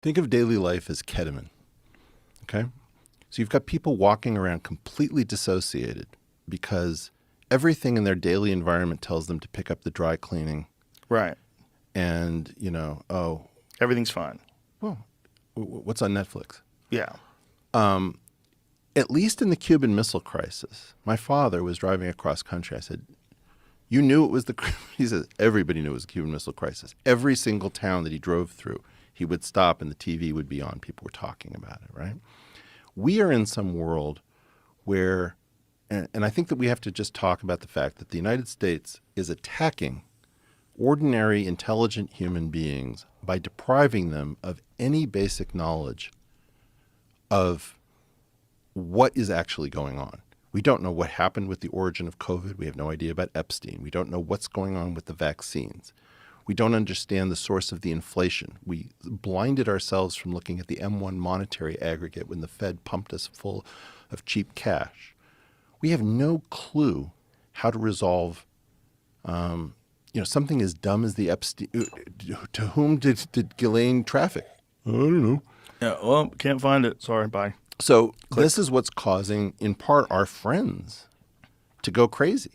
Think of daily life as ketamine, okay? So you've got people walking around completely dissociated because everything in their daily environment tells them to pick up the dry cleaning. Right. And, Everything's fine. well, what's on Netflix? Yeah. At least in the Cuban Missile Crisis, my father was driving across country. I said, you knew it was he says, everybody knew it was the Cuban Missile Crisis. Every single town that he drove through, he would stop and the TV would be on. People were talking about it, right? We are in some world where, and I think that we have to just talk about the fact that the United States is attacking ordinary, intelligent human beings by depriving them of any basic knowledge of what is actually going on. We don't know what happened with the origin of COVID. We have no idea about Epstein. We don't know what's going on with the vaccines. We don't understand the source of the inflation. We blinded ourselves from looking at the M1 monetary aggregate when the Fed pumped us full of cheap cash. We have no clue how to resolve something as dumb as the Epstein. To whom did Ghislaine traffic? I don't know. Yeah. Well, can't find it. Sorry. Bye. So this is what's causing, in part, our friends to go crazy.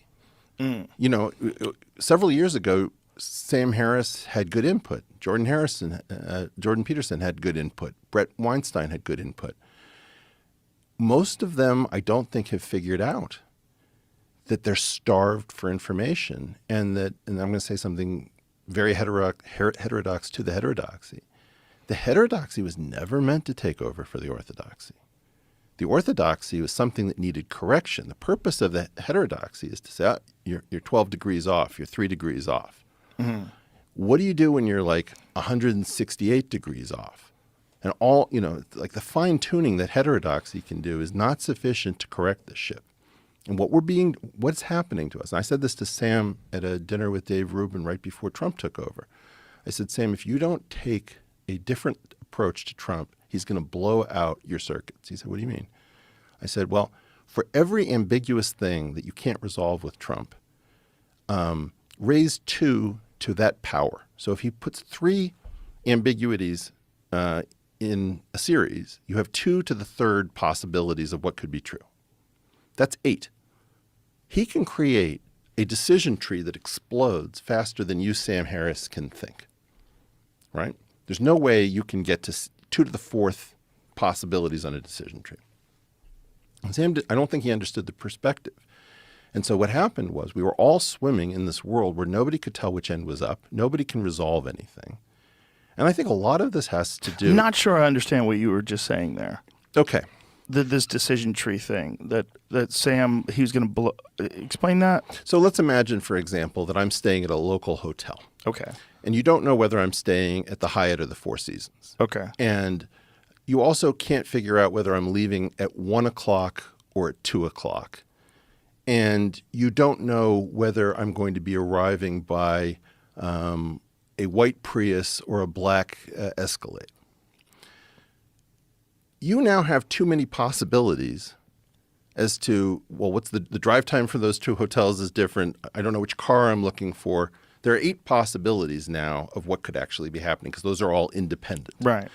Several years ago, Sam Harris had good input. Jordan Peterson had good input. Brett Weinstein had good input. Most of them, I don't think, have figured out that they're starved for information, and I'm going to say something very heterodox to the heterodoxy. The heterodoxy was never meant to take over for the orthodoxy. The orthodoxy was something that needed correction. The purpose of the heterodoxy is to say, you're 12 degrees off, you're 3 degrees off. Mm-hmm. What do you do when you're like 168 degrees off? And like the fine tuning that heterodoxy can do is not sufficient to correct the ship. And what's happening to us, and I said this to Sam at a dinner with Dave Rubin right before Trump took over. I said, Sam, if you don't take a different approach to Trump, he's going to blow out your circuits. He said, what do you mean? I said, well, for every ambiguous thing that you can't resolve with Trump, raise 2 to that power. So if he puts 3 ambiguities in a series, you have 2 to the 3rd possibilities of what could be true. That's 8. He can create a decision tree that explodes faster than you, Sam Harris, can think, right? There's no way you can get to 2 to the 4th possibilities on a decision tree. And Sam, I don't think he understood the perspective. And so what happened was we were all swimming in this world where nobody could tell which end was up. Nobody can resolve anything. And I think a lot of this has to do— I'm not sure I understand what you were just saying there. Okay. This decision tree thing that Sam, he was going to blow. Explain that. So let's imagine, for example, that I'm staying at a local hotel. Okay. And you don't know whether I'm staying at the Hyatt or the Four Seasons. Okay. And you also can't figure out whether I'm leaving at 1 o'clock or at 2 o'clock. And you don't know whether I'm going to be arriving by a white Prius or a black Escalade. You now have too many possibilities as to, well, what's the drive time for those 2 hotels is different. I don't know which car I'm looking for. There are 8 possibilities now of what could actually be happening because those are all independent. Right.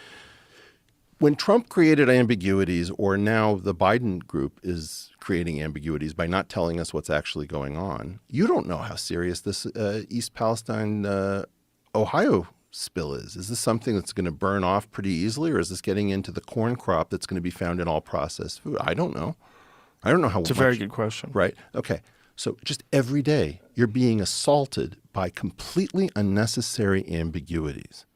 When Trump created ambiguities, or now the Biden group is creating ambiguities by not telling us what's actually going on, you don't know how serious this East Palestine, Ohio spill is. Is this something that's going to burn off pretty easily, or is this getting into the corn crop that's going to be found in all processed food? I don't know. I don't know how much. It's a very good question. Right. Okay. So just every day you're being assaulted by completely unnecessary ambiguities.